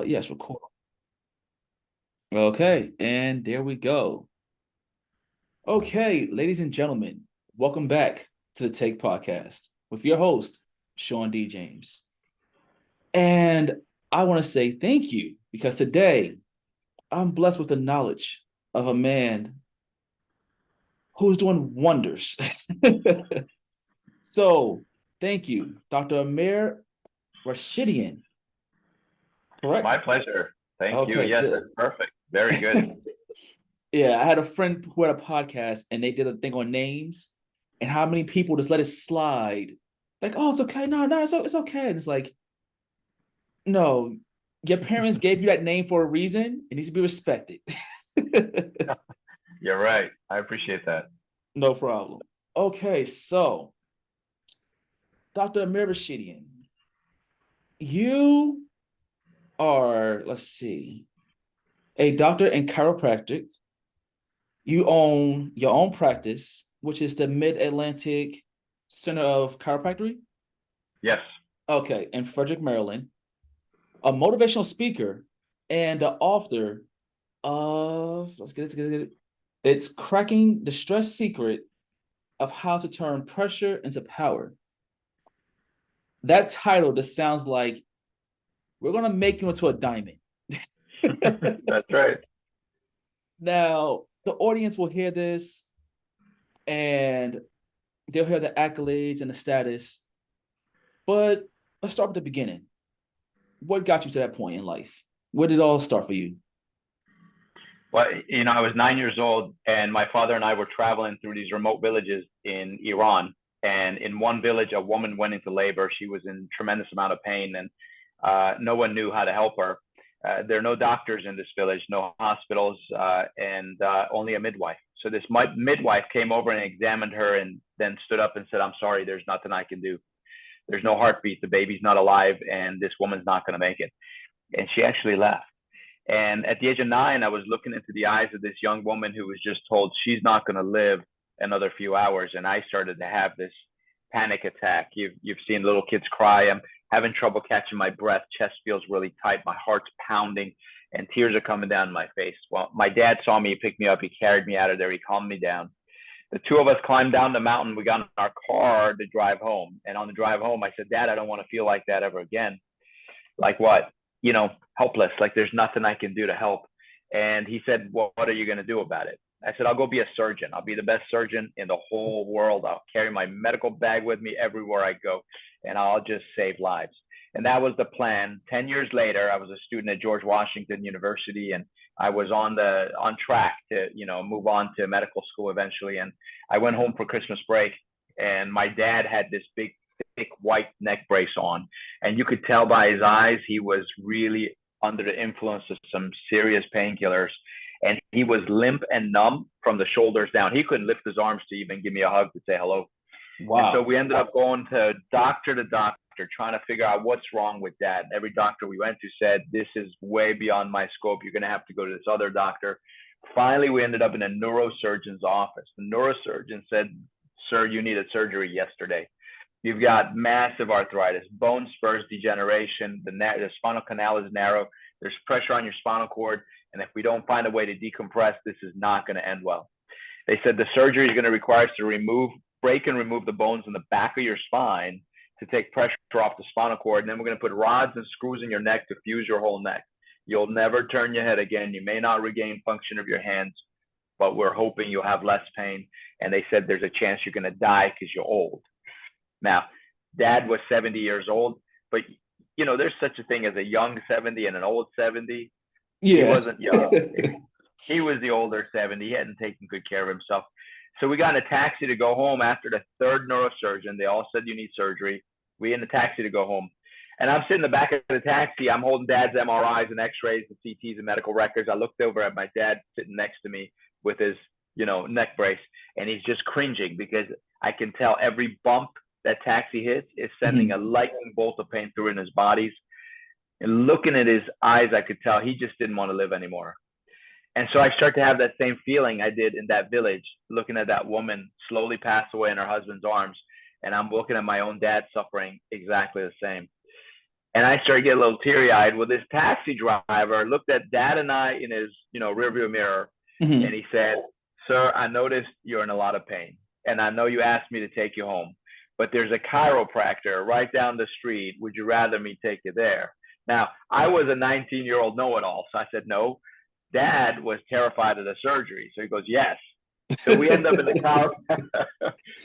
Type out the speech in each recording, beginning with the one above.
Yes, record. Okay, and there we go. Okay, ladies and gentlemen, welcome back to the Take Podcast with your host, Sean D. James. And I want to say thank you because today I'm blessed with the knowledge of a man who's doing wonders. So, thank you, Dr. Amir Rashidian, correct? My pleasure. Thank you. Okay, Yes, good. that's perfect. Very good. Yeah, I had a friend who had a podcast and they did a thing on names and how many people just let it slide. Like, oh, it's okay. No, no, it's okay. And it's like, no, your parents gave you that name for a reason. It needs to be respected. You're right. I appreciate that. No problem. Okay, so Dr. Amir Rashidian, you are, let's see, a doctor in chiropractic. You own your own practice, which is the Mid-Atlantic Center of Chiropractic. Yes. Okay, in Frederick, Maryland, a motivational speaker and the author of let's get it. It's Cracking the Stress Secret of How to Turn Pressure into Power. That title just sounds like we're gonna make you into a diamond. That's right. Now, the audience will hear this and they'll hear the accolades and the status. But let's start with the beginning. What got you to that point in life? Where did it all start for you? Well, I was 9 years old, and my father and I were traveling through these remote villages in Iran. And in one village, a woman went into labor. She was in tremendous amount of pain, and no one knew how to help her. There are no doctors in this village, no hospitals, and only a midwife. So this midwife came over and examined her, and then stood up and said, "I'm sorry, there's nothing I can do. There's no heartbeat. The baby's not alive, and this woman's not going to make it." And she actually left. And at the age of 9, I was looking into the eyes of this young woman who was just told she's not going to live another few hours. And I started to have this panic attack. You've seen little kids cry. I'm having trouble catching my breath. Chest feels really tight. My heart's pounding, and tears are coming down my face. Well, my dad saw me, he picked me up, he carried me out of there, he calmed me down. The two of us climbed down the mountain. We got in our car to drive home. And on the drive home, I said, "Dad, I don't want to feel like that ever again." "Like what?" "Helpless. Like there's nothing I can do to help." And he said, "Well, what are you going to do about it?" I said, "I'll go be a surgeon. I'll be the best surgeon in the whole world. I'll carry my medical bag with me everywhere I go, and I'll just save lives." And that was the plan. 10 years later, I was a student at George Washington University, and I was on track to move on to medical school eventually. And I went home for Christmas break, and my dad had this big thick white neck brace on, and you could tell by his eyes he was really under the influence of some serious painkillers, and he was limp and numb from the shoulders down. He couldn't lift his arms to even give me a hug to say hello. And so Wow. we ended up going to doctor, trying to figure out what's wrong with dad. Every doctor we went to said, "This is way beyond my scope. You're going to have to go to this other doctor." Finally, we ended up in a neurosurgeon's office. The neurosurgeon said, "Sir, you needed surgery yesterday. You've got massive arthritis, bone spurs degeneration, the spinal canal is narrow, there's pressure on your spinal cord, and if we don't find a way to decompress, this is not going to end well." They said the surgery is going to require us to break and remove the bones in the back of your spine to take pressure off the spinal cord, and then we're going to put rods and screws in your neck to fuse your whole neck. You'll never turn your head again. You may not regain function of your hands, but we're hoping you'll have less pain. And they said there's a chance you're going to die because you're old. Now, dad was 70 years old, but there's such a thing as a young 70 and an old 70. He Yeah. wasn't young. He was the older 70. He hadn't taken good care of himself. So we got in a taxi to go home after the third neurosurgeon. They all said you need surgery. We in the taxi to go home. And I'm sitting in the back of the taxi. I'm holding dad's MRIs and x-rays and CTs and medical records. I looked over at my dad sitting next to me with his, neck brace. And he's just cringing because I can tell every bump that taxi hits is sending a lightning bolt of pain through in his bodies. And looking at his eyes, I could tell he just didn't want to live anymore. And so I start to have that same feeling I did in that village, looking at that woman slowly pass away in her husband's arms. And I'm looking at my own dad suffering exactly the same. And I started getting a little teary eyed. Well, this taxi driver looked at Dad and I in his, rearview mirror, and Mm-hmm. he said, "Sir, I noticed you're in a lot of pain, and I know you asked me to take you home, but there's a chiropractor right down the street. Would you rather me take you there?" Now, I was a 19-year-old know-it-all, so I said no. Dad was terrified of the surgery, so he goes, "Yes." So we end up in the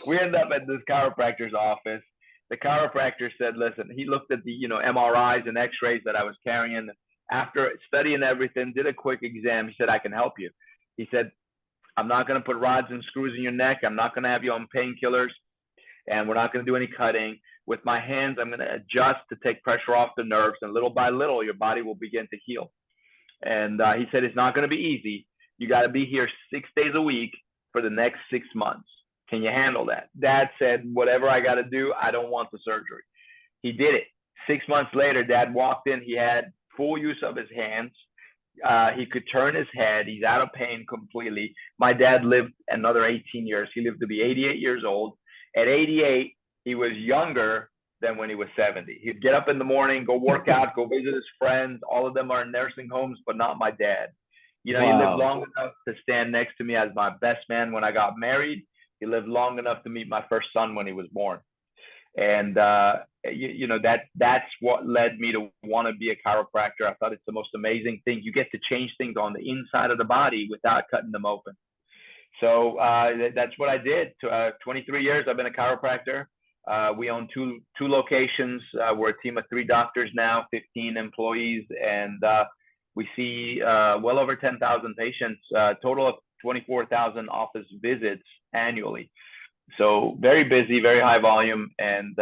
we end up at this chiropractor's office. The chiropractor said, "Listen," he looked at the MRIs and X-rays that I was carrying. After studying everything, did a quick exam. He said, "I can help you." He said, "I'm not going to put rods and screws in your neck. I'm not going to have you on painkillers, and we're not going to do any cutting. With my hands, I'm going to adjust to take pressure off the nerves, and little by little, your body will begin to heal." And he said, "It's not going to be easy. You got to be here 6 days a week for the next 6 months. Can you handle that?" Dad said, "Whatever I got to do, I don't want the surgery." He did it. 6 months later, Dad walked in. He had full use of his hands. He could turn his head. He's out of pain completely. My dad lived another 18 years. He lived to be 88 years old. At 88, he was younger than when he was 70. He'd get up in the morning, go work out, go visit his friends. All of them are in nursing homes, but not my dad. He lived Wow. long enough to stand next to me as my best man when I got married. He lived long enough to meet my first son when he was born. And that's what led me to want to be a chiropractor. I thought it's the most amazing thing. You get to change things on the inside of the body without cutting them open. So that's what I did. 23 years I've been a chiropractor. We own two locations. We're a team of 3 doctors now, 15 employees, and we see well over 10,000 patients, total of 24,000 office visits annually. So very busy, very high volume, and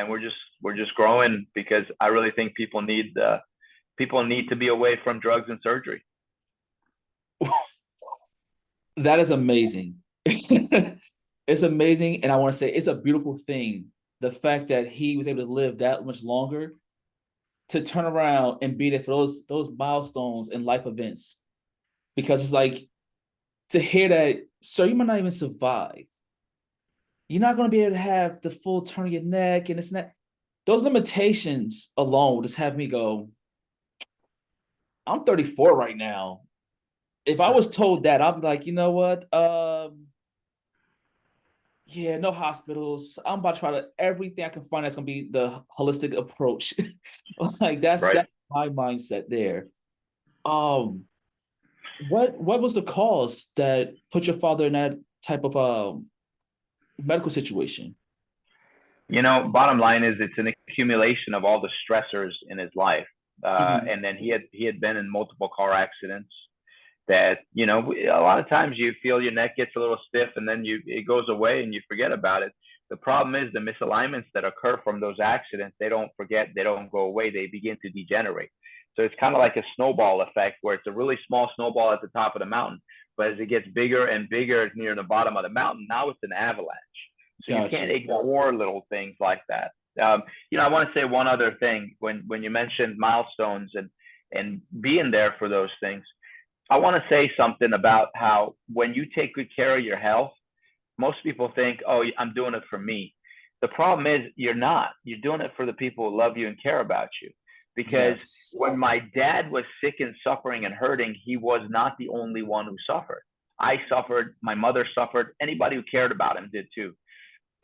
we're just growing because I really think people need to be away from drugs and surgery. That is amazing. It's amazing. And I want to say it's a beautiful thing. The fact that he was able to live that much longer to turn around and be there for those milestones and life events. Because it's like to hear that, sir, you might not even survive. You're not going to be able to have the full turn of your neck and this and that. Those limitations alone will just have me go, I'm 34 right now. If I was told that, I'd be like, you know what? Yeah, no hospitals. I'm about to try to everything I can find that's gonna be the holistic approach. Like Right. that's my mindset there. Um, what was the cause that put your father in that type of medical situation? Bottom line is it's an accumulation of all the stressors in his life, Mhm. and then he had been in multiple car accidents. That a lot of times you feel your neck gets a little stiff, and then it goes away and you forget about it. The problem is the misalignments that occur from those accidents. They don't forget. They don't go away. They begin to degenerate. So it's kind of like a snowball effect, where it's a really small snowball at the top of the mountain, but as it gets bigger and bigger near the bottom of the mountain, now it's an avalanche. So you Got can't you. ignore little things like that. I want to say one other thing when you mentioned milestones and being there for those things. I want to say something about how when you take good care of your health, most people think, "Oh, I'm doing it for me." The problem is you're not. You're doing it for the people who love you and care about you. Because Yes. when my dad was sick and suffering and hurting, he was not the only one who suffered. I suffered, my mother suffered, anybody who cared about him did too.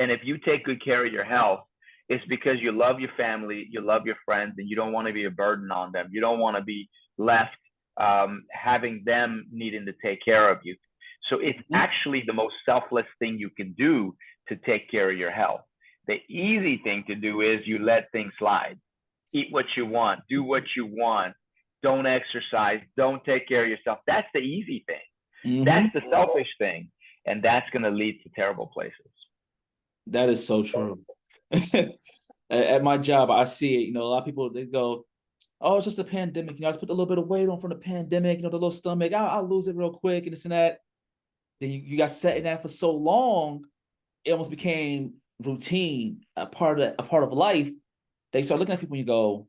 And if you take good care of your health, it's because you love your family, you love your friends, and you don't want to be a burden on them. You don't want to be left having them needing to take care of you. So it's Mhm. actually the most selfless thing you can do to take care of your health. The easy thing to do is you let things slide. Eat what you want, do what you want, don't exercise, don't take care of yourself. That's the easy thing. That's Mhm. the selfish thing. And that's going to lead to terrible places. That is so true. At my job, I see it. A lot of people they go, "Oh, it's just a pandemic. I just put a little bit of weight on from the pandemic. The little stomach. I'll lose it real quick and this and that." Then you got set in that for so long, it almost became routine, a part of life. They start looking at people and you go,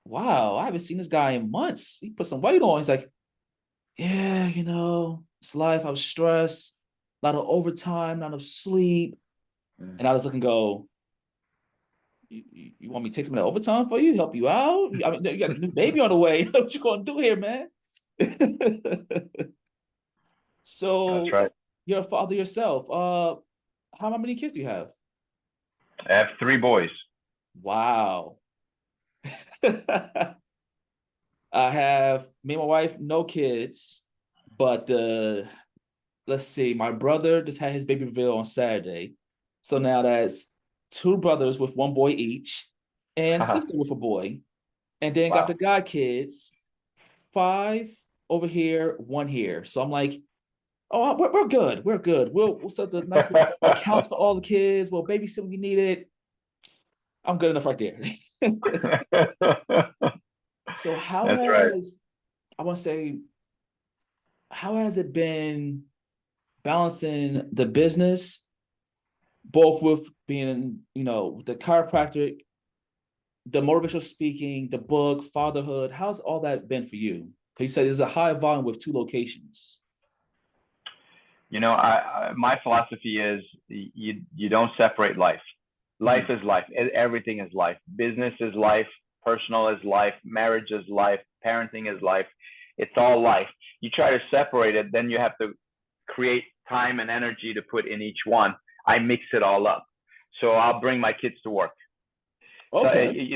"Wow, I haven't seen this guy in months. He put some weight on." He's like, "Yeah, it's life. I was stressed, a lot of overtime, not enough sleep." Mm. And I just look and go, You want me to take some of that overtime for you, help you out? I mean, you got a new baby on the way. What you gonna do here, man? That's So right. you're a father yourself. How many kids do you have? I have three boys. Wow. I have me and my wife, no kids, but let's see, my brother just had his baby reveal on Saturday. So now that's two brothers with one boy each, and sister with a boy. And then got the Wow. god kids, five over here, one here. So I'm like, oh, we're good. We're good. We'll set the nice little accounts for all the kids. We'll babysit when you need it. I'm good enough right there. So how That's right. has I want to say how has it been balancing the business both with being, the chiropractic, the motivational speaking, the book, fatherhood? How's all that been for you? Because you said there's a high volume with two locations. My philosophy is you don't separate life. Life Mhm. is life. Everything is life. Business is life. Personal is life. Marriage is life. Parenting is life. It's all life. You try to separate it, then you have to create time and energy to put in each one. I mix it all up. So I'll bring my kids to work. So Okay.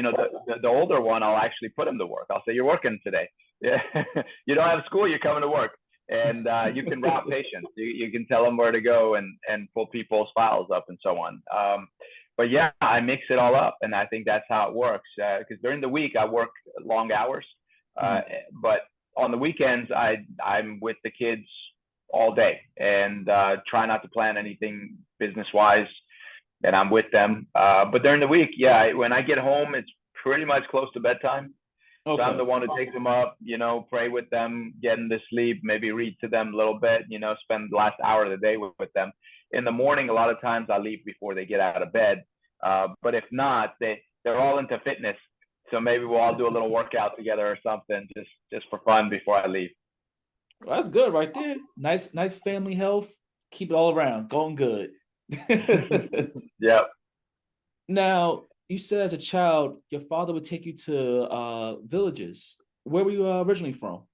the older one, I'll actually put him to work. I'll say, "You're working today. Yeah, you don't have school. You're coming to work." And you can route patients. You can tell them where to go and pull people's files up and so on. But yeah, I mix it all up, and I think that's how it works. Because during the week I work long hours, uh, Mhm. but on the weekends I'm with the kids all day and try not to plan anything business wise, and I'm with them. But during the week, yeah, when I get home, it's pretty much close to bedtime. So I'm Okay. the one who takes them up, pray with them, get them to sleep, maybe read to them a little bit, spend the last hour of the day with them. In the morning, a lot of times I leave before they get out of bed. But if not, they're all into fitness. So maybe we'll all do a little workout together or something, just for fun before I leave. Well, that's good right there. Nice family health. Keep it all around. Going good. Yeah. Now, you said as a child, your father would take you to villages. Where were you originally from?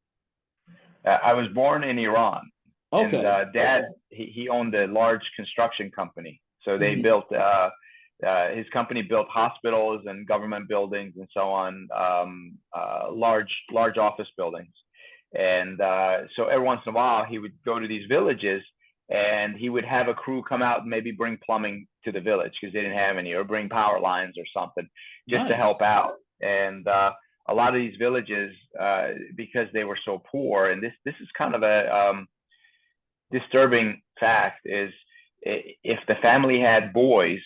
I was born in Iran, and Okay. Dad he owned a large construction company. So they Hmm. built his company built hospitals and government buildings and so on, large office buildings. And so every once in a while he would go to these villages and he would have a crew come out and maybe bring plumbing to the village because they didn't have any, or bring power lines or something just to Nice. help out. And a lot of these villages, because they were so poor, and this is kind of a disturbing fact, is if the family had boys,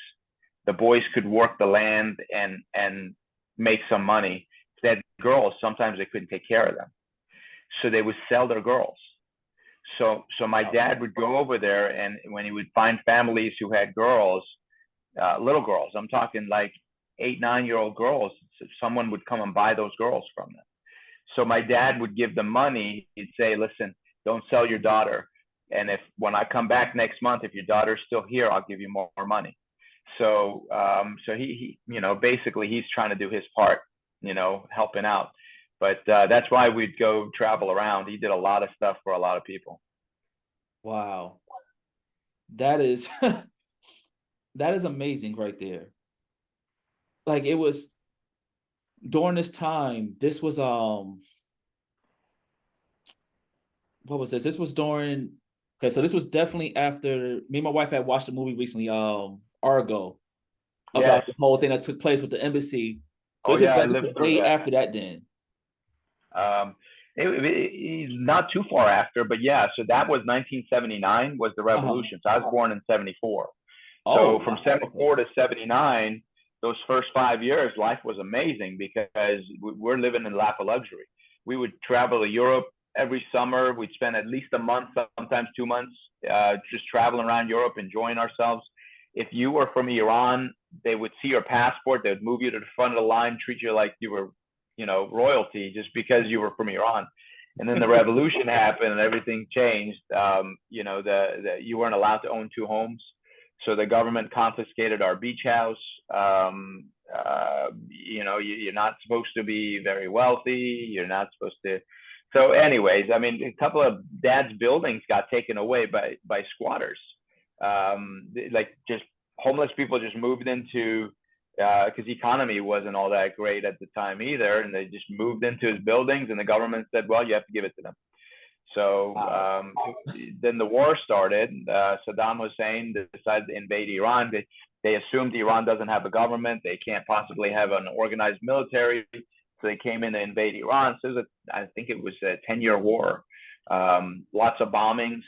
the boys could work the land and make some money. If they had girls, sometimes they couldn't take care of them, so they would sell their girls. So my Wow. dad would go over there, and when he would find families who had girls, little girls, I'm talking like 8, 9 year old girls, someone would come and buy those girls from them. So my dad would give them money. He'd say, "Listen, don't sell your daughter. And if when I come back next month, if your daughter's still here, I'll give you more money." So he basically he's trying to do his part, helping out. But that's why we'd go travel around. He did a lot of stuff for a lot of people. Wow. That is that is amazing right there. Like it was during this time, this was what was this? This was during okay, so this was definitely after me and my wife had watched a movie recently, Argo, Yes. about the whole thing that took place with the embassy. So Oh this is yeah, I like this was lived through way that. after that then. Um, he's not too far after, but yeah. So that was 1979 was the Uh-huh. revolution. So I was born in 74. Oh So from wow. Okay. 74 to 79, those first 5 years, life was amazing because we're living in lap of luxury. We would travel to Europe every summer. We'd spend at least a month, sometimes 2 months, just traveling around Europe, enjoying ourselves. If you were from Iran, they would see your passport. They would move you to the front of the line, treat you like you were, royalty just because you were from Iran. And then the revolution happened and everything changed. You weren't allowed to own two homes, so the government confiscated our beach house. You're not supposed to be very wealthy. You're not supposed to. So, anyways, I mean, a couple of dad's buildings got taken away by squatters. Like just homeless people just moved into because the economy wasn't all that great at the time either, and they just moved into his buildings, and the government said, "Well, you have to give it to them." So Wow. then the war started. Saddam Hussein decided to invade Iran. They assumed Iran doesn't have a government. They can't possibly have an organized military. So they came in to invade Iran. So I think it was a 10-year war. Lots of bombings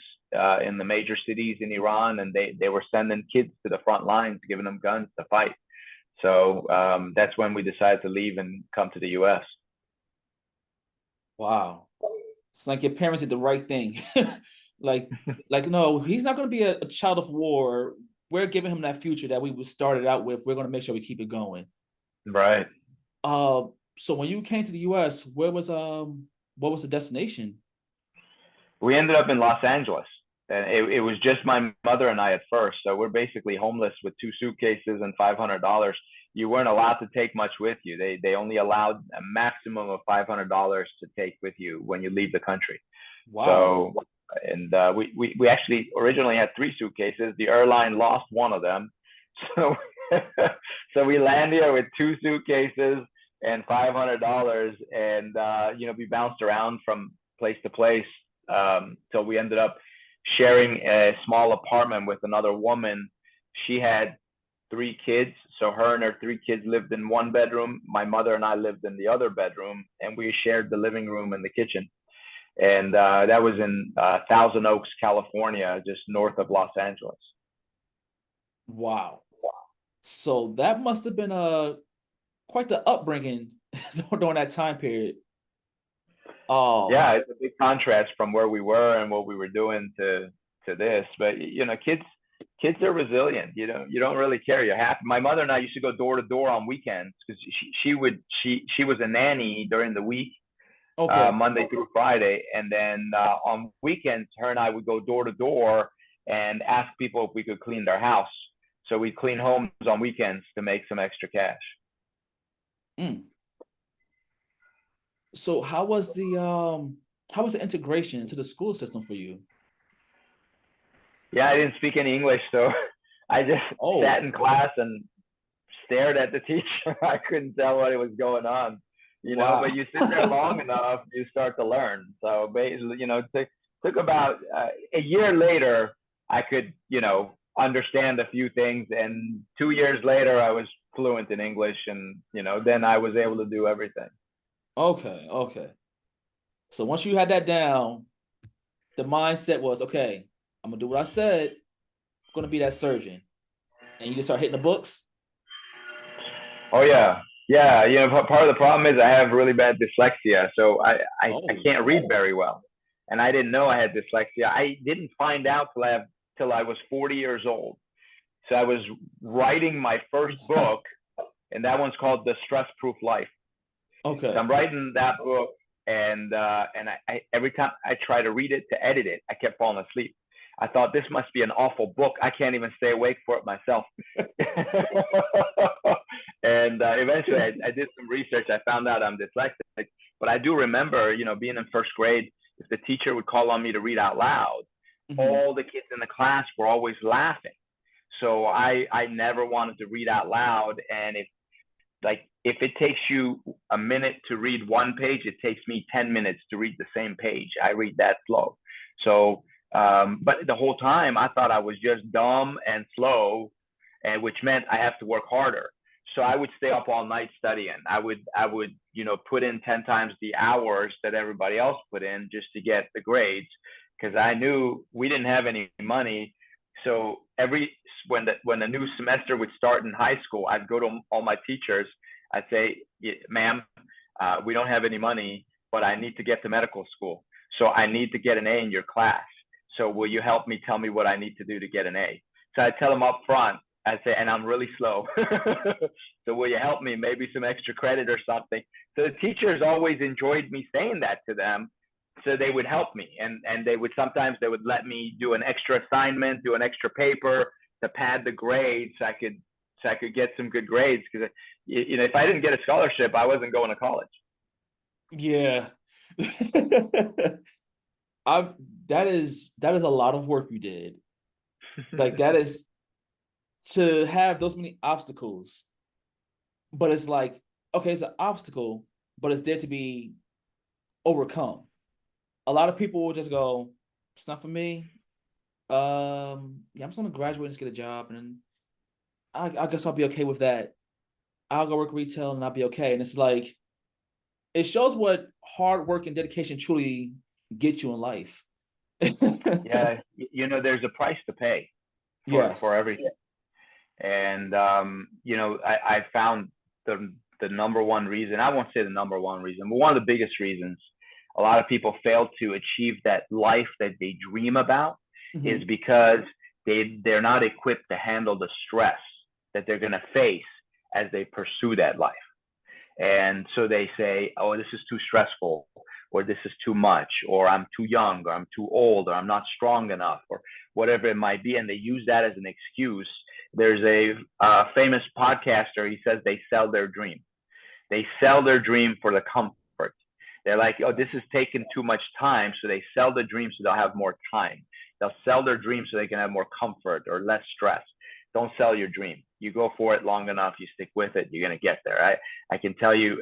in the major cities in Iran. And they were sending kids to the front lines, giving them guns to fight. So that's when we decided to leave and come to the U.S. Wow. It's like your parents did the right thing. like, no, he's not going to be a child of war. We're giving him that future that we started out with. We're going to make sure we keep it going. Right. So when you came to the U.S., what was the destination? We ended up in Los Angeles. And it was just my mother and I at first. So we're basically homeless with 2 suitcases and $500. You weren't allowed to take much with you. They only allowed a maximum of $500 to take with you when you leave the country. Wow. So, and we actually originally had 3 suitcases. The airline lost one of them. So, so we land here with 2 suitcases and $500, and we bounced around from place to place. So we ended up sharing a small apartment with another woman. She had 3 kids, so her and her 3 kids lived in one bedroom. My mother and I lived in the other bedroom, and we shared the living room and the kitchen. And that was in Thousand Oaks, California, just north of Los Angeles. Wow. So that must have been quite the upbringing during that time period. Yeah, it's a big contrast from where we were and what we were doing to this. But kids are resilient. You don't really care. You're happy. My mother and I used to go door to door on weekends because she was a nanny during the week, Okay. Monday through Friday, and then on weekends, her and I would go door to door and ask people if we could clean their house. So we clean homes on weekends to make some extra cash. Mm. So how was the integration into the school system for you? Yeah, I didn't speak any English, so I just sat Oh, in class and stared at the teacher. I couldn't tell what was going on, wow. but you sit there long enough, you start to learn. So, it took about a year later, I could, understand a few things. And 2 years later, I was fluent in English, and, then I was able to do everything. Okay, okay. So once you had that down, the mindset was, okay, I'm gonna do what I said. I'm gonna be that surgeon. And you just start hitting the books. Oh, yeah. Yeah. Part of the problem is I have really bad dyslexia. So I Oh, can't read very well. And I didn't know I had dyslexia. I didn't find out till I was 40 years old. So I was writing my first book, and that one's called The Stress Proof Life. So okay. I'm writing that book, and I every time I try to read it to edit it, I kept falling asleep. I thought this must be an awful book. I can't even stay awake for it myself. And eventually, I did some research. I found out I'm dyslexic, but I do remember, being in first grade, if the teacher would call on me to read out loud, Mm-hmm. all the kids in the class were always laughing. So I never wanted to read out loud. And if it takes you a minute to read one page, it takes me 10 minutes to read the same page. I read that slow. So, but the whole time I thought I was just dumb and slow, and which meant I have to work harder. So I would stay up all night studying. I would, put in 10 times the hours that everybody else put in just to get the grades, because I knew we didn't have any money. So when the new semester would start in high school, I'd go to all my teachers. I'd say, "Ma'am, we don't have any money, but I need to get to medical school. So I need to get an A in your class. So will you help me? Tell me what I need to do to get an A." So I tell them up front. I say, "And I'm really slow. So will you help me? Maybe some extra credit or something." So the teachers always enjoyed me saying that to them. So they would help me, and sometimes they would let me do an extra assignment, do an extra paper to pad the grade, so I could so I could get some good grades. Because if I didn't get a scholarship, I wasn't going to college. Yeah. I that is a lot of work you did. Like that is to have those many obstacles. But it's like, okay, it's an obstacle, but it's there to be overcome. A lot of people will just go, it's not for me. Yeah, I'm just gonna graduate and just get a job, and I guess I'll be okay with that. I'll go work retail and I'll be okay. And it's like it shows what hard work and dedication truly get you in life. Yeah, there's a price to pay Yes. for everything. And I found the number one reason, I won't say the number one reason, but one of the biggest reasons a lot of people fail to achieve that life that they dream about is Mm-hmm. because they're not equipped to handle the stress that they're going to face as they pursue that life. And so they say, oh, this is too stressful, or this is too much, or I'm too young, or I'm too old, or I'm not strong enough, or whatever it might be. And they use that as an excuse. There's a famous podcaster. He says they sell their dream. They sell their dream for the comfort. They're like, oh, this is taking too much time. So they sell the dream so they'll have more time. They'll sell their dream so they can have more comfort or less stress. Don't sell your dream. You go for it long enough, you stick with it, you're going to get there. I can tell you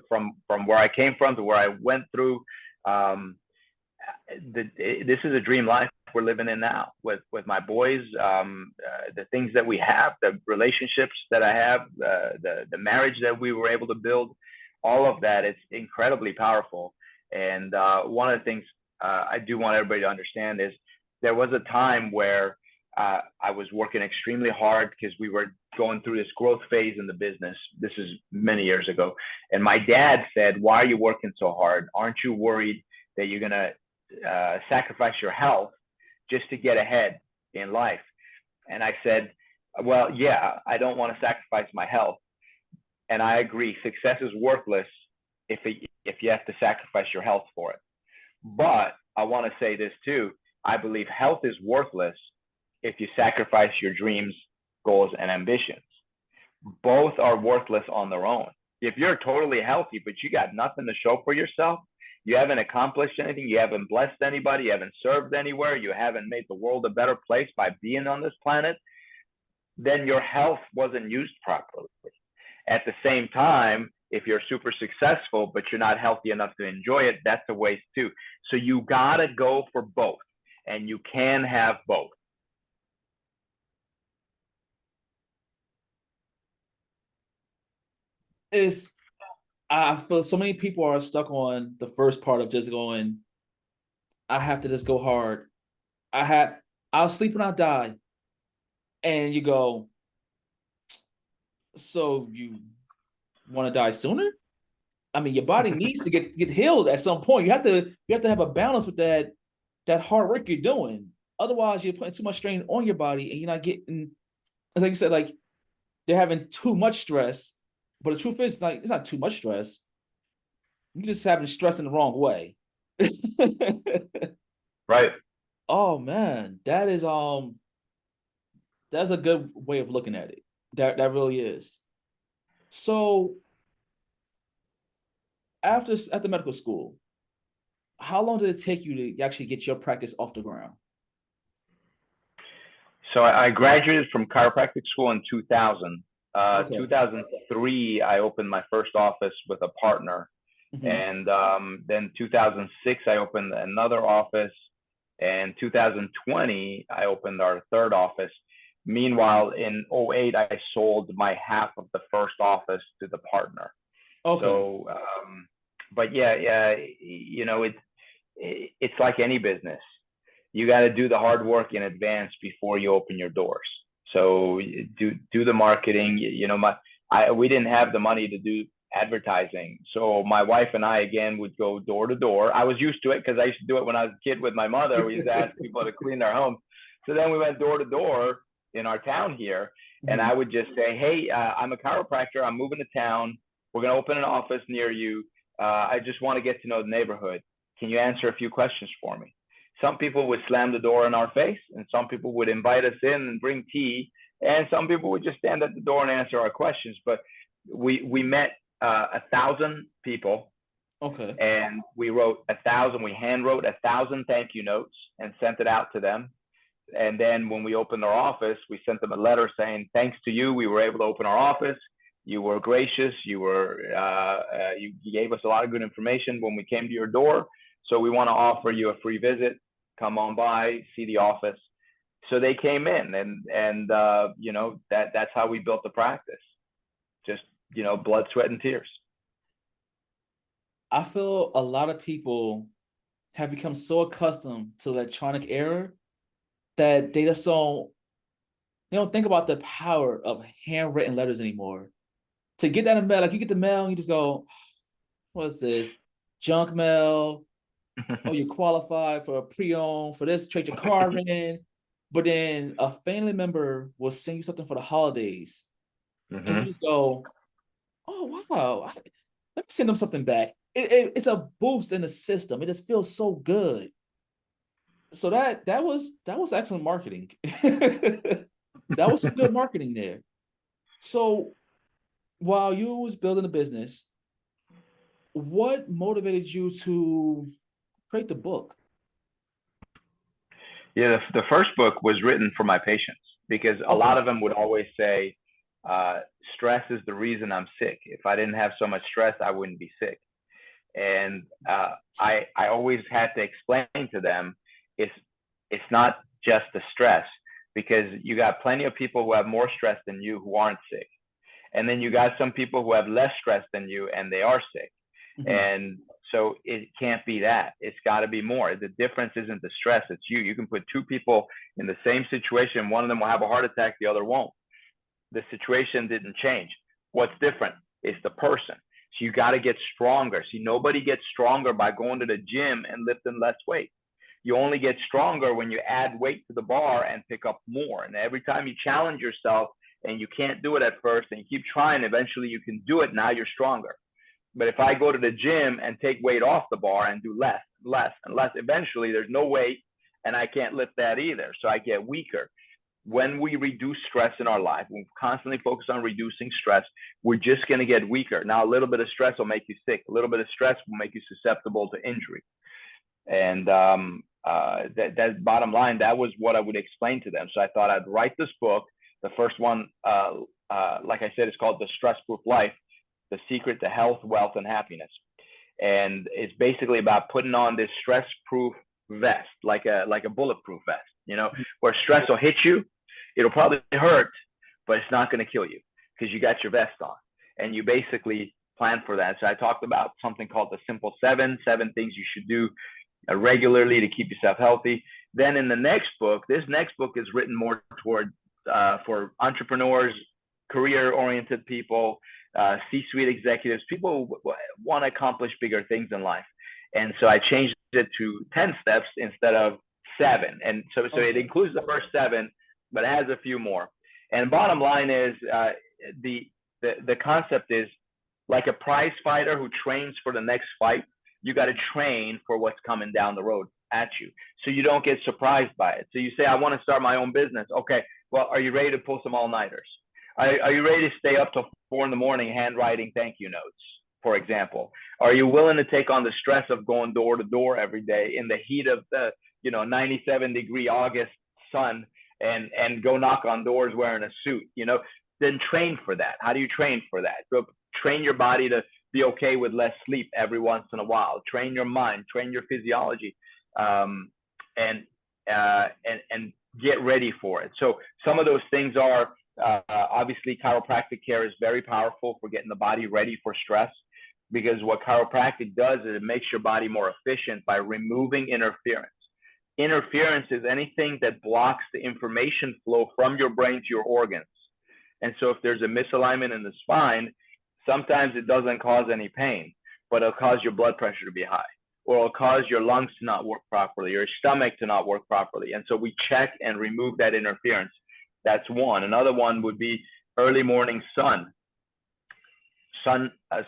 from where I came from to where I went through, this is a dream life we're living in now with my boys. The things that we have, the relationships that I have, the marriage that we were able to build, all of that, it's incredibly powerful. And one of the things I do want everybody to understand is there was a time where I was working extremely hard because we were going through this growth phase in the business. This is many years ago. And my dad said, why are you working so hard? Aren't you worried that you're going to sacrifice your health just to get ahead in life? And I said, well, yeah, I don't want to sacrifice my health. And I agree, success is worthless if you have to sacrifice your health for it. But I want to say this too. I believe health is worthless if you sacrifice your dreams, goals, and ambitions. Both are worthless on their own. If you're totally healthy, but you got nothing to show for yourself, you haven't accomplished anything, you haven't blessed anybody, you haven't served anywhere, you haven't made the world a better place by being on this planet, then your health wasn't used properly. At the same time, if you're super successful, but you're not healthy enough to enjoy it, that's a waste too. So you gotta go for both, and you can have both. Is I feel so many people are stuck on the first part of just going, I have to just go hard. I'll sleep when I die. And you go, so you want to die sooner? I mean, your body needs to get healed at some point. You have to have a balance with that hard work you're doing. Otherwise, you're putting too much strain on your body, and you're not getting. It's like you said, like they're having too much stress. But the truth is, like it's not too much stress. You're just having stress in the wrong way. Right. Oh man, that's a good way of looking at it. That really is. So after medical school, how long did it take you to actually get your practice off the ground? So I graduated from chiropractic school in 2000. Okay. 2003, I opened my first office with a partner. Mm-hmm. And then 2006, I opened another office. And 2020, I opened our third office. Meanwhile, in '08, I sold my half of the first office to the partner. Okay. So, but yeah, it's like any business. You got to do the hard work in advance before you open your doors. So do the marketing. We didn't have the money to do advertising. So my wife and I again would go door to door. I was used to it because I used to do it when I was a kid with my mother. We used to ask people to clean their homes. So then we went door to door in our town here, and Mm-hmm. I would just say, "Hey, I'm a chiropractor. I'm moving to town. We're going to open an office near you. I just want to get to know the neighborhood. Can you answer a few questions for me?" Some people would slam the door in our face, and some people would invite us in and bring tea And some people would just stand at the door and answer our questions. But we met 1,000 people, Okay. and we hand wrote 1,000 thank you notes and sent it out to them. And then when we opened our office, we sent them a letter saying, thanks to you, we were able to open our office. You were gracious. You gave us a lot of good information when we came to your door. So we want to offer you a free visit. Come on by, see the office. So they came in, and that's how we built the practice. Just, blood, sweat, and tears. I feel a lot of people have become so accustomed to the electronic era that they don't think about the power of handwritten letters anymore. To get that in mail, like you get the mail and you just go, what's this? Junk mail. Oh, you qualify for a pre-owned for this, trade your car in. But then a family member will send you something for the holidays. And you just go, oh, wow. Let me send them something back. It's a boost in the system. It just feels so good. So that was excellent marketing. That was some good marketing there. So while you was building a business, what motivated you to create the book? Yeah, the first book was written for my patients because a lot Okay. of them would always say, stress is the reason I'm sick. If I didn't have so much stress, I wouldn't be sick. And I always had to explain to them, it's not just the stress, because you got plenty of people who have more stress than you who aren't sick. And then you got some people who have less stress than you and they are sick. Mhm. And so it can't be that. It's got to be more. The difference isn't the stress, it's you. You can put two people in the same situation. One of them will have a heart attack, the other won't. The situation didn't change. What's different is the person. So you got to get stronger. See, nobody gets stronger by going to the gym and lifting less weight. You only get stronger when you add weight to the bar and pick up more. And every time you challenge yourself and you can't do it at first and you keep trying, eventually you can do it. Now you're stronger. But if I go to the gym and take weight off the bar and do less, and less, eventually there's no weight and I can't lift that either. So I get weaker. When we reduce stress in our life, when we constantly focus on reducing stress, we're just going to get weaker. Now, a little bit of stress will make you sick. A little bit of stress will make you susceptible to injury. And that bottom line, that was what I would explain to them. So I thought I'd write this book. The first one, like I said, is called The Stress Proof Life, The Secret to Health, Wealth, and Happiness. And it's basically about putting on this stress-proof vest, like a bulletproof vest, where stress will hit you. It'll probably hurt, but it's not going to kill you because you got your vest on. And you basically plan for that. So I talked about something called the Simple Seven things you should do regularly to keep yourself healthy. Then in the next book, this next book is written more toward for entrepreneurs, career-oriented people, C-suite executives, people who want to accomplish bigger things in life. And so I changed it to 10 steps instead of 7. And so it includes the first 7, but it has a few more. And bottom line is the concept is like a prize fighter who trains for the next fight. You got to train for what's coming down the road at you, so you don't get surprised by it. So you say, I want to start my own business. Okay, well, are you ready to pull some all-nighters? Are you ready to stay up till 4 a.m. handwriting thank you notes, for example? Are you willing to take on the stress of going door to door every day in the heat of the 97-degree August sun and go knock on doors wearing a suit? Then train for that. How do you train for that? Go train your body to be okay with less sleep every once in a while. Train your mind, train your physiology, and get ready for it. So some of those things are obviously chiropractic care is very powerful for getting the body ready for stress, because what chiropractic does is it makes your body more efficient by removing interference. Interference is anything that blocks the information flow from your brain to your organs. And so if there's a misalignment in the spine, sometimes it doesn't cause any pain, but it'll cause your blood pressure to be high, or it'll cause your lungs to not work properly, or your stomach to not work properly. And so we check and remove that interference. That's one. Another one would be early morning sun.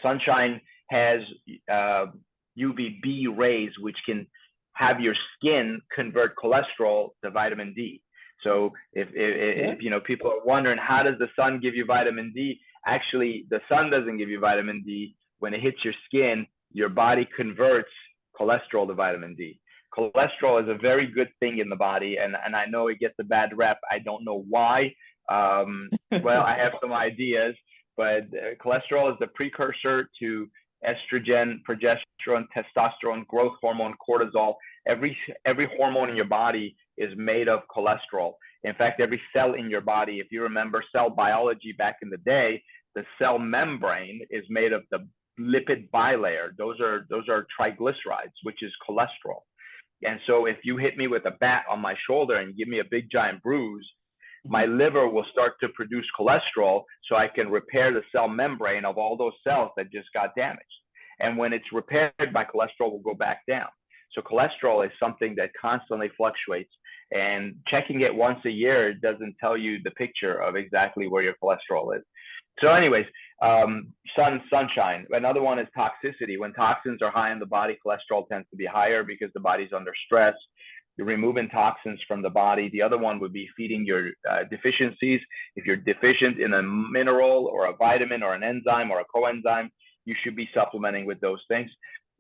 Sunshine has UVB rays, which can have your skin convert cholesterol to vitamin D. So if you know, people are wondering, how does the sun give you vitamin D? Actually, the sun doesn't give you vitamin D. When it hits your skin, your body converts cholesterol to vitamin D. Cholesterol is a very good thing in the body, and I know it gets a bad rep. I don't know why. Well, I have some ideas, but cholesterol is the precursor to estrogen, progesterone, testosterone, growth hormone, cortisol. Every hormone in your body is made of cholesterol. In fact, every cell in your body, if you remember cell biology back in the day, the cell membrane is made of the lipid bilayer. Those are triglycerides, which is cholesterol. And so if you hit me with a bat on my shoulder and give me a big giant bruise, my liver will start to produce cholesterol so I can repair the cell membrane of all those cells that just got damaged. And when it's repaired, my cholesterol will go back down. So cholesterol is something that constantly fluctuates, and checking it once a year doesn't tell you the picture of exactly where your cholesterol is. So anyways, sunshine. Another one is toxicity. When toxins are high in the body, cholesterol tends to be higher because the body's under stress. You're removing toxins from the body. The other one would be feeding your deficiencies. If you're deficient in a mineral or a vitamin or an enzyme or a coenzyme, you should be supplementing with those things.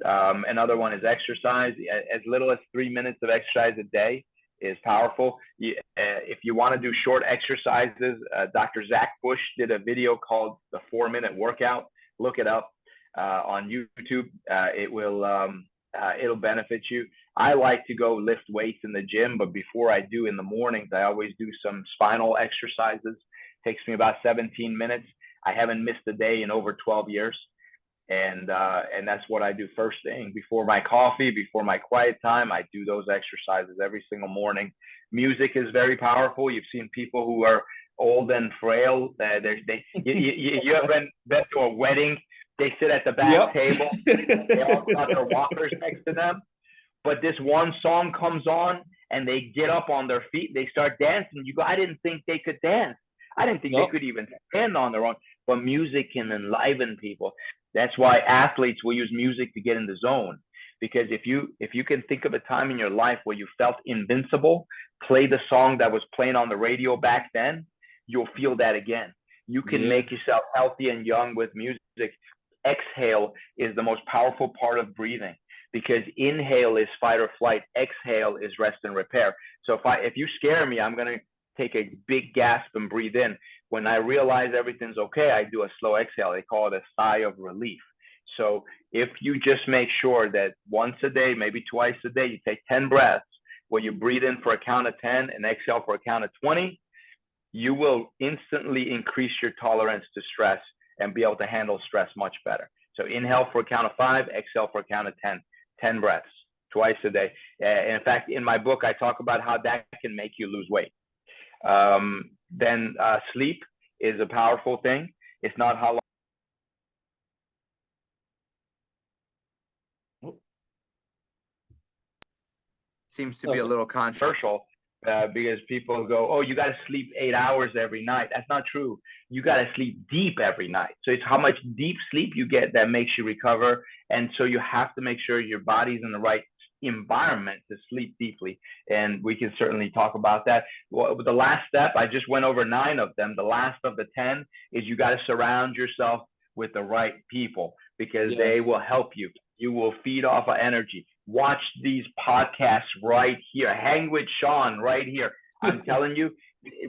Another one is exercise. As little as 3 minutes of exercise a day is powerful. If you want to do short exercises, Dr. Zach Bush did a video called the 4-minute workout. Look it up on YouTube. It'll benefit you. I like to go lift weights in the gym, but before I do in the mornings, I always do some spinal exercises. Takes me about 17 minutes. I haven't missed a day in over 12 years. And that's what I do first thing before my coffee, before my quiet time. I do those exercises every single morning. Music is very powerful. You've seen people who are old and frail. You haven't been to a wedding. They sit at the back table. They all got their walkers next to them. But this one song comes on and they get up on their feet. They start dancing. You go, I didn't think they could dance. I didn't think they could even stand on their own. But music can enliven people. That's why athletes will use music to get in the zone. Because if you can think of a time in your life where you felt invincible, play the song that was playing on the radio back then, you'll feel that again. You can make yourself healthy and young with music. Exhale is the most powerful part of breathing, because inhale is fight or flight, exhale is rest and repair. So if you scare me, I'm going to take a big gasp and breathe in. When I realize everything's okay, I do a slow exhale. They call it a sigh of relief. So if you just make sure that once a day, maybe twice a day, you take 10 breaths where you breathe in for a count of 10 and exhale for a count of 20, you will instantly increase your tolerance to stress and be able to handle stress much better. So inhale for a count of 5, exhale for a count of 10 breaths, twice a day. In fact, in my book, I talk about how that can make you lose weight. Then sleep is a powerful thing. It's not how long. Seems to be a little controversial because people go, oh, you got to sleep 8 hours every night. That's not true. You got to sleep deep every night. So it's how much deep sleep you get that makes you recover. And so you have to make sure your body's in the right environment to sleep deeply. And we can certainly talk about that. Well, the last step, I just went over 9 of them. The last of the 10 is you got to surround yourself with the right people, because they will help you. You will feed off of energy. Watch these podcasts right here. Hang with Sean right here. I'm telling you,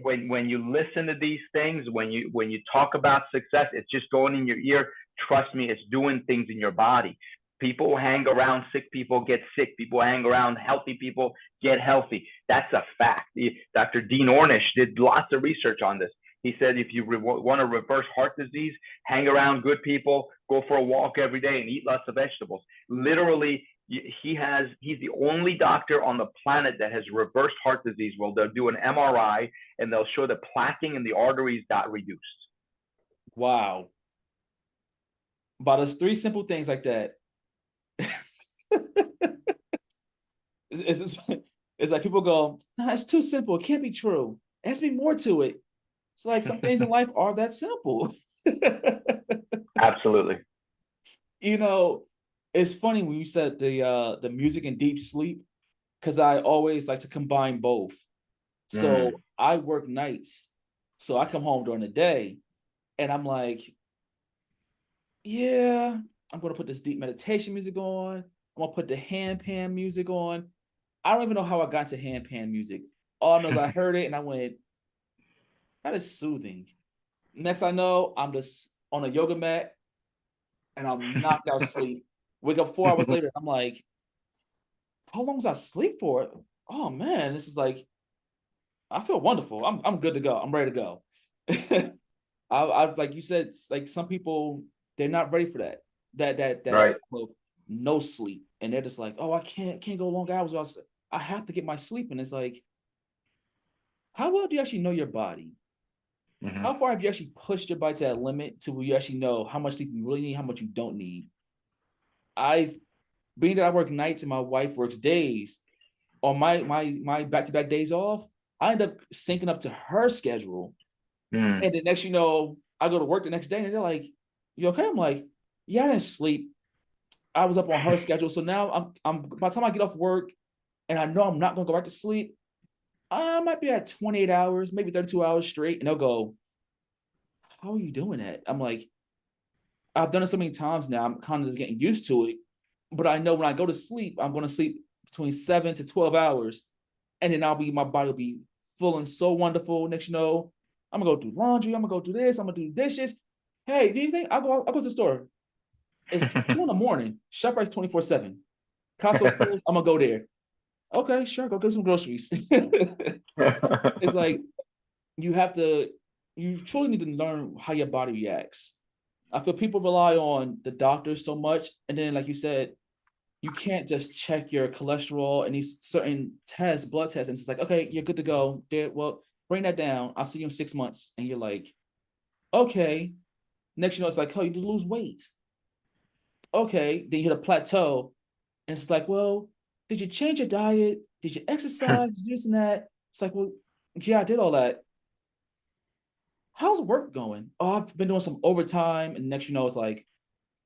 when you listen to these things, when you talk about success, it's just going in your ear. Trust me, it's doing things in your body. People hang around sick people, get sick. People hang around healthy people, get healthy. That's a fact. Dr. Dean Ornish did lots of research on this. He said, if you want to reverse heart disease, hang around good people, go for a walk every day and eat lots of vegetables. Literally, he's the only doctor on the planet that has reversed heart disease. Well, they'll do an MRI and they'll show the plaquing in the arteries got reduced. Wow. About us 3 simple things like that. It's like people go, nah, it's too simple. It can't be true. There has to be more to it. It's like some things in life are that simple. Absolutely. You know, it's funny when you said the music and deep sleep, because I always like to combine both. So I work nights. So I come home during the day and I'm like, yeah, I'm going to put this deep meditation music on. I'm going to put the handpan music on. I don't even know how I got to handpan music. All I know is I heard it and I went, that is soothing. Next I know, I'm just on a yoga mat and I'm knocked out sleep. Wake up 4 hours later. I'm like, how long was I asleep for? Oh man, this is like, I feel wonderful. I'm good to go. I'm ready to go. I like you said, like some people they're not ready for that Right. type of no sleep, and they're just like, oh, I can't go long hours. I have to get my sleep, and it's like, how well do you actually know your body? Mm-hmm. How far have you actually pushed your body to that limit to where you actually know how much sleep you really need, how much you don't need? I've being that I work nights and my wife works days. On my back-to-back days off, I end up syncing up to her schedule. And the next, I go to work the next day and they're like, you okay? I'm like, yeah, I didn't sleep. I was up on her schedule. So now I'm by the time I get off work and I know I'm not gonna go back to sleep, I might be at 28 hours, maybe 32 hours straight. And they'll go, how are you doing that? I'm like, I've done it so many times now, I'm kind of just getting used to it. But I know when I go to sleep, I'm gonna sleep between 7 to 12 hours. And then my body will be feeling so wonderful. Next, I'm gonna go do laundry. I'm gonna go do this. I'm gonna do dishes. Hey, do you think I'll go to the store? It's 2 in the morning. ShopRite's 24/7. Costco's closed. I'm gonna go there. Okay, sure. Go get some groceries. It's like you have to. You truly need to learn how your body reacts. I feel people rely on the doctors so much, and then, like you said, you can't just check your cholesterol and these certain tests, blood tests, and it's like, okay, you're good to go. Well, bring that down. I'll see you in 6 months. And you're like, okay. Next, it's like, oh, you need to lose weight. Okay. Then you hit a plateau. And it's like, well, did you change your diet? Did you exercise? This and that? It's like, well, yeah, I did all that. How's work going? Oh, I've been doing some overtime. And next, it's like,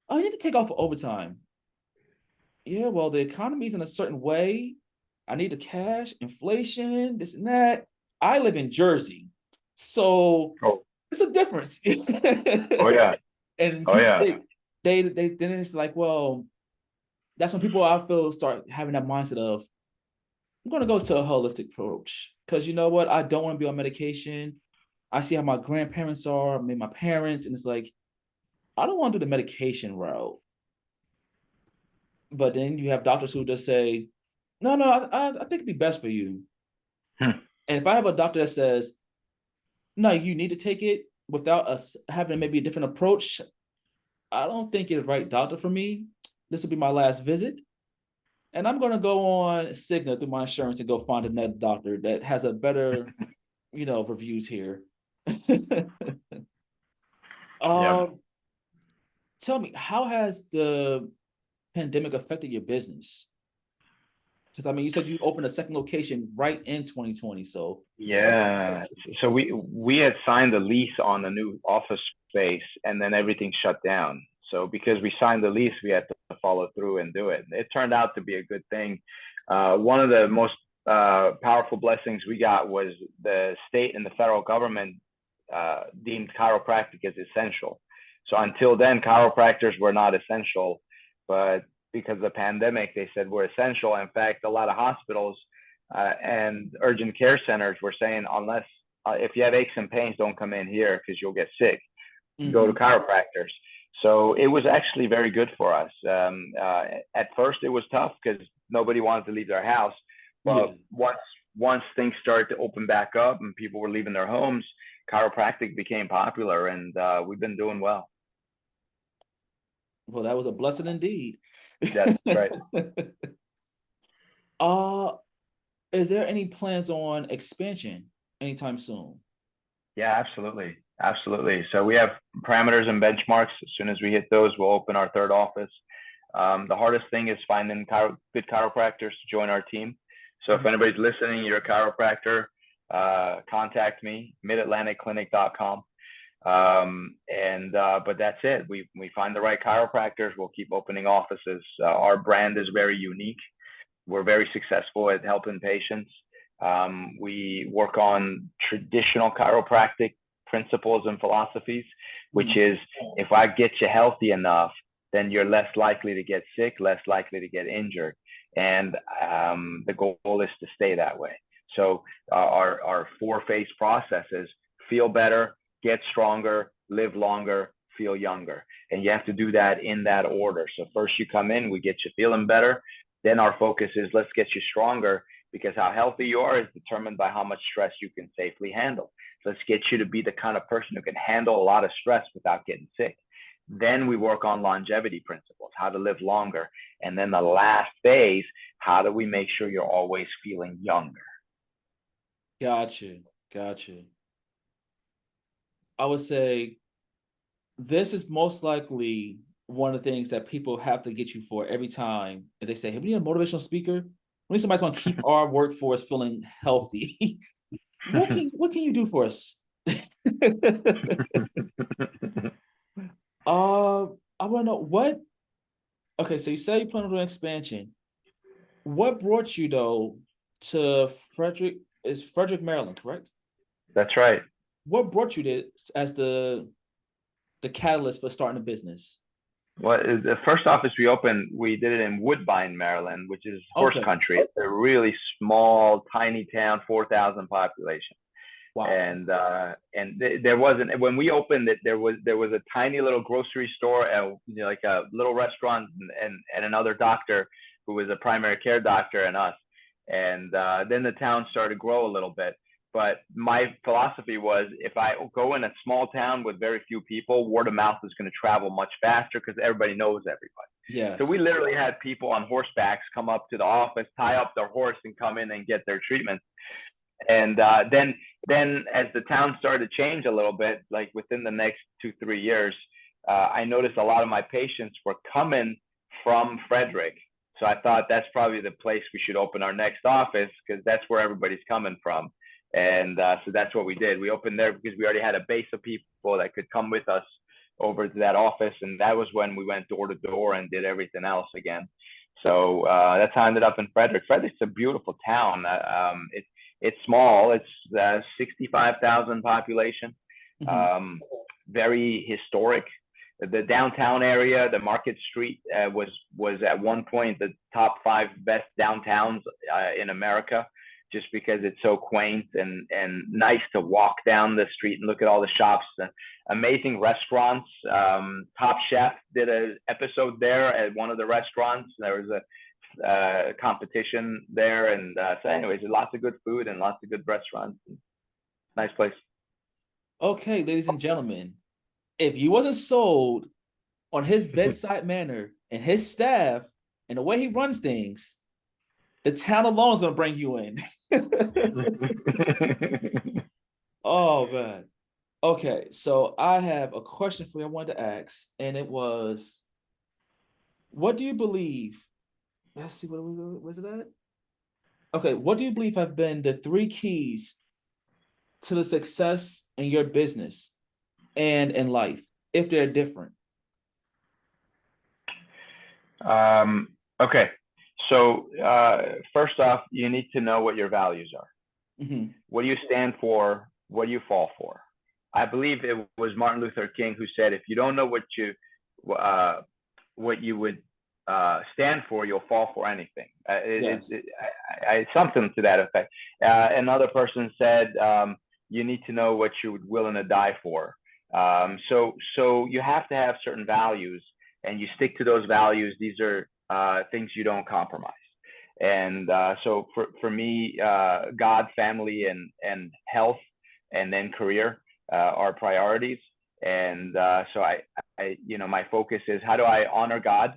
oh, you need to take off for overtime. Yeah, well, the economy's in a certain way. I need the cash, inflation, this and that. I live in Jersey, so Oh, it's a difference. oh yeah. And Oh people, yeah. they then it's like, well, that's when people I feel start having that mindset of I'm going to go to a holistic approach because you know what, I don't want to be on medication. I see how my grandparents are, maybe my parents, and it's like I don't want to do the medication route. But then you have doctors who just say, no, no, I think it'd be best for you. And if I have a doctor that says, no, you need to take it without us having maybe a different approach, I don't think you're the right doctor for me. This will be my last visit. And I'm going to go on Cigna through my insurance and go find another doctor that has a better, reviews here. Yeah. um, Tell me, how has the pandemic affected your business? Because I mean, you said you opened a second location right in 2020. So, Yeah. So we had signed a lease on a new office space, and then everything shut down. So because we signed the lease, we had to follow through and do it. It turned out to be a good thing. One of the most powerful blessings we got was the state and the federal government deemed chiropractic as essential. So until then, chiropractors were not essential, but because of the pandemic, they said we're essential. In fact, a lot of hospitals and urgent care centers were saying, unless if you have aches and pains, don't come in here because you'll get sick. Go to chiropractors. So it was actually very good for us. At first, it was tough because nobody wanted to leave their house. But yeah. once things started to open back up and people were leaving their homes, chiropractic became popular, and we've been doing well. Well, that was a blessing indeed. That's right. uh, is there any plans on expansion anytime soon? Yeah, absolutely. Absolutely. So we have parameters and benchmarks. As soon as we hit those, we'll open our third office. The hardest thing is finding good chiropractors to join our team. So if anybody's listening, you're a chiropractor, contact me, midatlanticclinic.com. But that's it. We find the right chiropractors. We'll keep opening offices. Our brand is very unique. We're very successful at helping patients. We work on traditional chiropractic principles and philosophies, which is if I get you healthy enough, then you're less likely to get sick, less likely to get injured. And the goal is to stay that way. So our four-phase processes: feel better, get stronger, live longer, feel younger. And you have to do that in that order. So first you come in, we get you feeling better. Then our focus is let's get you stronger, because how healthy you are is determined by how much stress you can safely handle. So let's get you to be the kind of person who can handle a lot of stress without getting sick. Then we work on longevity principles, how to live longer. And then the last phase, how do we make sure you're always feeling younger? Gotcha. I would say this is most likely one of the things that people have to get you for every time. If they say, hey, we need a motivational speaker, we need somebody's going to keep our workforce feeling healthy. What can you do for us? I want to know what. Okay, so you say you plan on doing expansion. What brought you though to Frederick? Is Frederick, Maryland, correct? That's right. What brought you there as the catalyst for starting a business? Well, the first office we opened, we did it in Woodbine, Maryland, which is horse Okay. country. It's a really small, tiny town, 4,000 population. Wow. And there wasn't, when we opened it, there was a tiny little grocery store, like a little restaurant, and another doctor who was a primary care doctor, and us. And then the town started to grow a little bit. But my philosophy was, if I go in a small town with very few people, word of mouth is going to travel much faster because everybody knows everybody. So we Yes. literally had people on horsebacks come up to the office, tie up their horse, and come in and get their treatments. And then as the town started to change a little bit, like within the next 2-3 years, I noticed a lot of my patients were coming from Frederick. So I thought that's probably the place we should open our next office, because that's where everybody's coming from. And so that's what we did. We opened there because we already had a base of people that could come with us over to that office. And that was when we went door to door and did everything else again. So that's how I ended up in Frederick. Frederick's a beautiful town. It's small. It's 65,000 population. Very historic. The downtown area, the Market Street, was at one point the top 5 best downtowns in America, just because it's so quaint and nice to walk down the street and look at all the shops. Amazing restaurants. Top Chef did an episode there at one of the restaurants. There was a competition there, and so anyways, lots of good food and lots of good restaurants. Nice place. Okay, ladies and gentlemen, if you wasn't sold on his bedside manner and his staff and the way he runs things, the town alone is going to bring you in. Oh, man. Okay, so I have a question for you I wanted to ask, and it was, what do you believe? Let's see, what was it at? Okay, what do you believe have been the 3 keys to the success in your business and in life, if they're different? Okay. So first off, you need to know what your values are. What do you stand for? What do you fall for? I believe it was Martin Luther King who said, if you don't know what you would stand for, you'll fall for anything. Yes. Something to that effect. Another person said, you need to know what you're willing to die for. So you have to have certain values, and you stick to those values. These are things you don't compromise. And so for me, God, family, and health, and then career are priorities. And so my focus is, how do I honor God,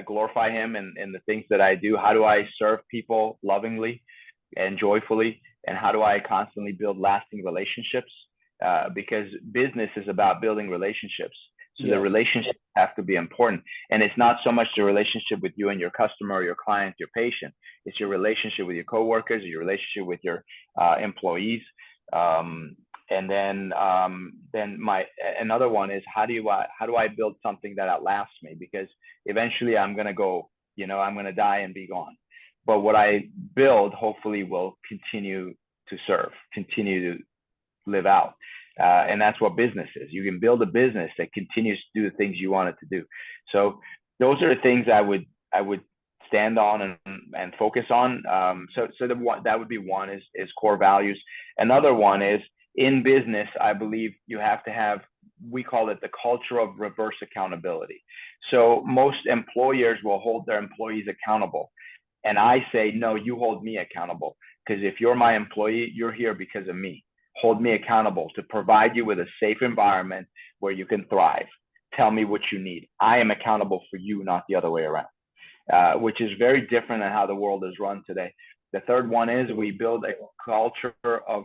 glorify Him in the things that I do? How do I serve people lovingly and joyfully? And how do I constantly build lasting relationships? Because business is about building relationships. So the relationships have to be important. And it's not so much the relationship with you and your customer or your client, your patient. It's your relationship with your coworkers, your relationship with your employees. And then another one is, how do I build something that outlasts me? Because eventually I'm going to go, I'm going to die and be gone. but what I build hopefully will continue to serve, continue to live out. And that's what business is. You can build a business that continues to do the things you want it to do. So those are the things I would stand on and focus on. So that would be one is core values. Another one is in business, I believe you have to have, we call it the culture of reverse accountability. So most employers will hold their employees accountable. And I say, no, you hold me accountable. Because if you're my employee, you're here because of me. Hold me accountable to provide you with a safe environment where you can thrive. Tell me what you need. I am accountable for you, not the other way around, which is very different than how the world is run today. The third one is we build a culture of,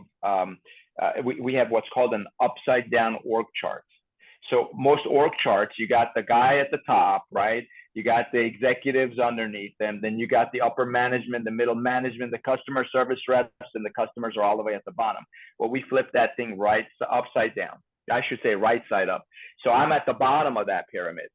we have what's called an upside down org chart. So most org charts, you got the guy at the top, right? You got the executives underneath them. Then you got the upper management, the middle management, the customer service reps, and the customers are all the way at the bottom. Well, we flip that thing right upside down. I should say right side up. So I'm at the bottom of that pyramid.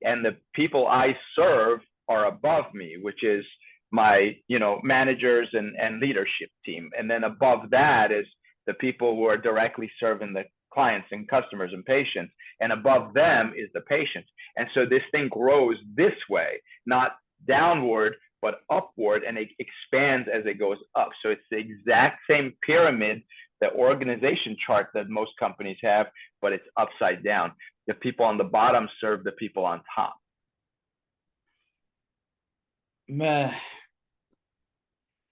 And the people I serve are above me, which is my, managers and leadership team. And then above that is the people who are directly serving the clients and customers and patients. And above them is the patients. And so this thing grows this way, not downward, but upward, and it expands as it goes up. So it's the exact same pyramid, the organization chart that most companies have, but it's upside down. The people on the bottom serve the people on top. Man,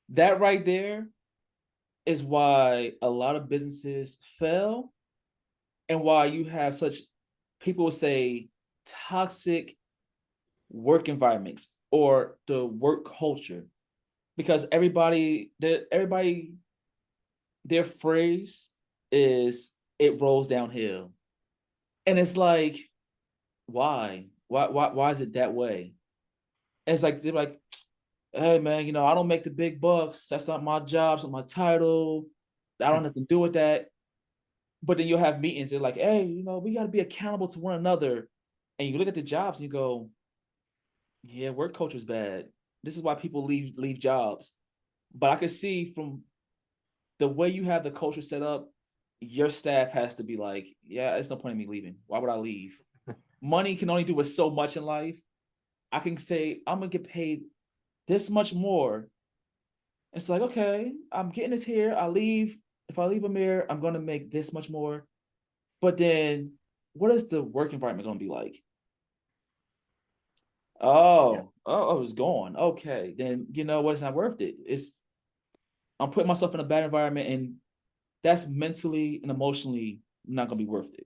that right there is why a lot of businesses fail, and why you have such, people would say, toxic work environments or the work culture, because everybody, their phrase is, it rolls downhill. And it's like, why is it that way? And it's like, they're like, hey man, I don't make the big bucks. That's not my job. It's not my title. I don't have to do with that. But then you'll have meetings. They're like, hey, we got to be accountable to one another. And you look at the jobs and you go, yeah, work culture is bad. This is why people leave jobs. But I can see from the way you have the culture set up, your staff has to be like, yeah, it's no point in me leaving. Why would I leave? Money can only do so much in life. I can say, I'm going to get paid this much more. It's like, okay, I'm getting this here. I leave. If I leave Amir, I'm going to make this much more. But then what is the work environment going to be like? Oh, it's gone. Okay, then you know what? It's not worth it. I'm putting myself in a bad environment, and that's mentally and emotionally not going to be worth it.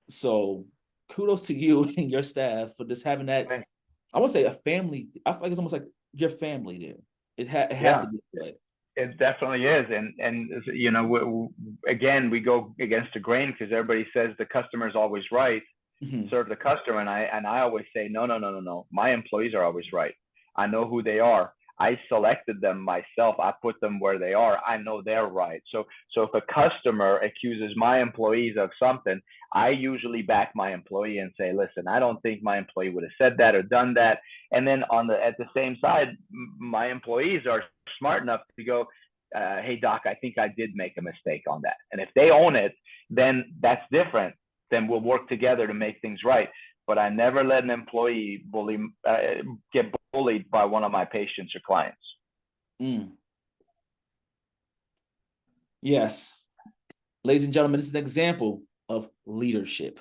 So kudos to you and your staff for just having that. I would say a family. I feel like it's almost like your family there. It has to be that. It definitely is. And again, we go against the grain because everybody says the customer is always right. Mm-hmm. Serve the customer. And I always say, no. My employees are always right. I know who they are. I selected them myself. I put them where they are. I know they're right. So if a customer accuses my employees of something, I usually back my employee and say, listen, I don't think my employee would have said that or done that. And then at the same side, my employees are smart enough to go, hey, Doc, I think I did make a mistake on that. And if they own it, then that's different. Then we'll work together to make things right. But I never let an employee get bullied by one of my patients or clients. Mm. Yes. Ladies and gentlemen, this is an example of leadership.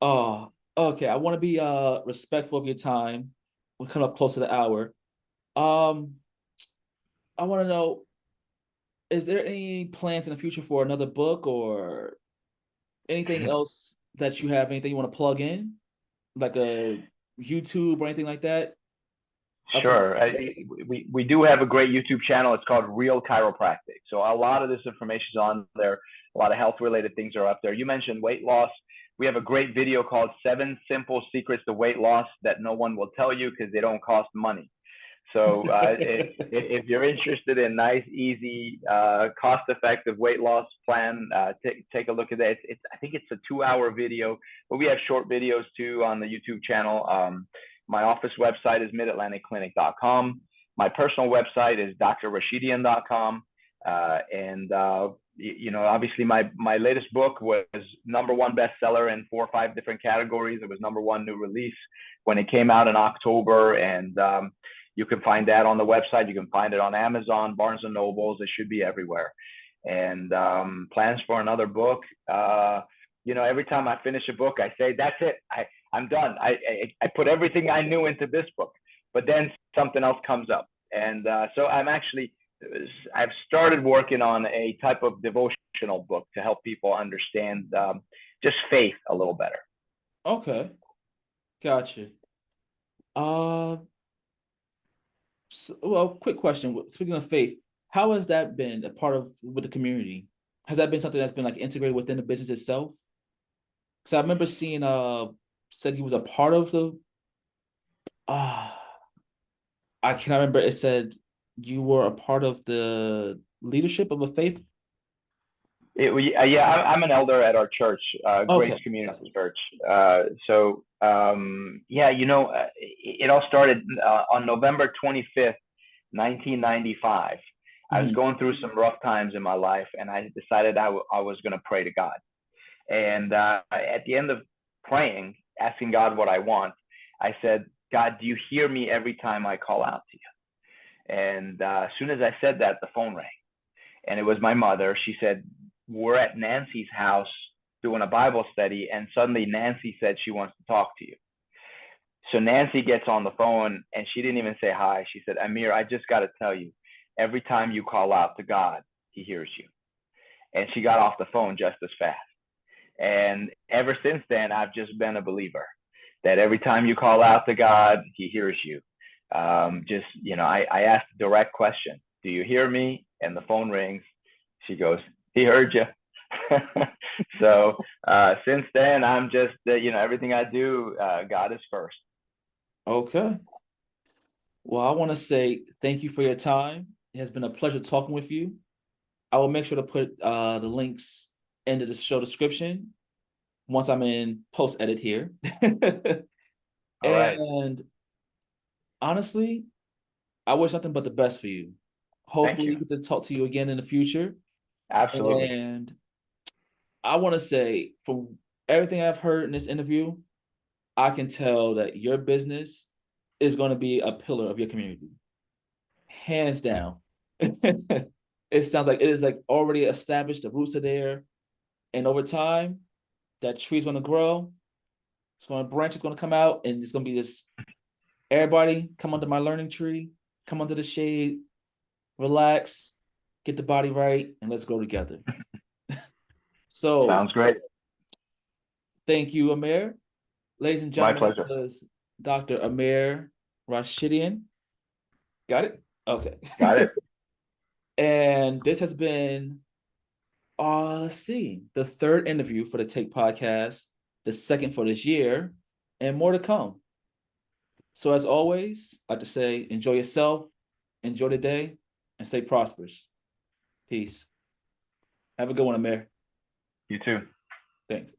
Oh, okay. I want to be respectful of your time. We're coming up close to the hour. I want to know, is there any plans in the future for another book or anything else that you have, anything you want to plug in, like a YouTube or anything like that? Sure. We do have a great YouTube channel. It's called Real Chiropractic. So a lot of this information is on there. A lot of health related things are up there. You mentioned weight loss. We have a great video called 7 Simple Secrets to Weight Loss that no one will tell you because they don't cost money. So if you're interested in nice, easy, cost-effective weight loss plan, take a look at that. I think it's a 2-hour video, but we have short videos too on the YouTube channel. My office website is midatlanticclinic.com. My personal website is drrashidian.com. Obviously my latest book was #1 bestseller in 4 or 5 different categories. It was #1 new release when it came out in October. And you can find that on the website. You can find it on Amazon, Barnes and Nobles. It should be everywhere. And plans for another book. Every time I finish a book, I say, that's it. I'm done. I put everything I knew into this book, but then something else comes up. And so I've started working on a type of devotional book to help people understand just faith a little better. Okay. Gotcha. Quick question. Speaking of faith, how has that been a part of with the community? Has that been something that's been like integrated within the business itself? Because I remember seeing said he was a part of the I cannot remember. It said you were a part of the leadership of a faith. I'm an elder at our church, Grace Okay. Community Church. It all started on November 25th, 1995. I was going through some rough times in my life, and I decided I was going to pray to God. And at the end of praying, asking God what I want, I said, God, do you hear me every time I call out to you? And as soon as I said that, the phone rang. And it was my mother. She said, we're at Nancy's house doing a Bible study, and suddenly Nancy said she wants to talk to you. So Nancy gets on the phone, and she didn't even say hi. She said, Amir, I just got to tell you, every time you call out to God, he hears you. And she got off the phone just as fast. And ever since then, I've just been a believer that every time you call out to God, he hears you. I asked a direct question, do you hear me? And the phone rings. She goes, he heard you. So since then, I'm just, everything I do, God is first. Okay. Well, I want to say thank you for your time. It has been a pleasure talking with you. I will make sure to put the links into the show description once I'm in post edit here. All right. And honestly, I wish nothing but the best for you. Hopefully, we get to talk to you again in the future. Absolutely. And I want to say, from everything I've heard in this interview, I can tell that your business is going to be a pillar of your community, hands down. It sounds like it is like already established. The roots are there, and over time, that tree's going to grow. It's going to branch. It's going to come out, and it's going to be this. Everybody, come under my learning tree. Come under the shade. Relax. Get the body right, and let's grow together. So, sounds great. Thank you, Amir. Ladies and gentlemen, My pleasure. this was Dr. Amir Rashidian. Got it? Okay. Got it. And this has been, let's see, the 3rd interview for the Take Podcast, the 2nd for this year, and more to come. So as always, I'd like to say, enjoy yourself, enjoy the day, and stay prosperous. Peace. Have a good one, Amir. You too. Thanks.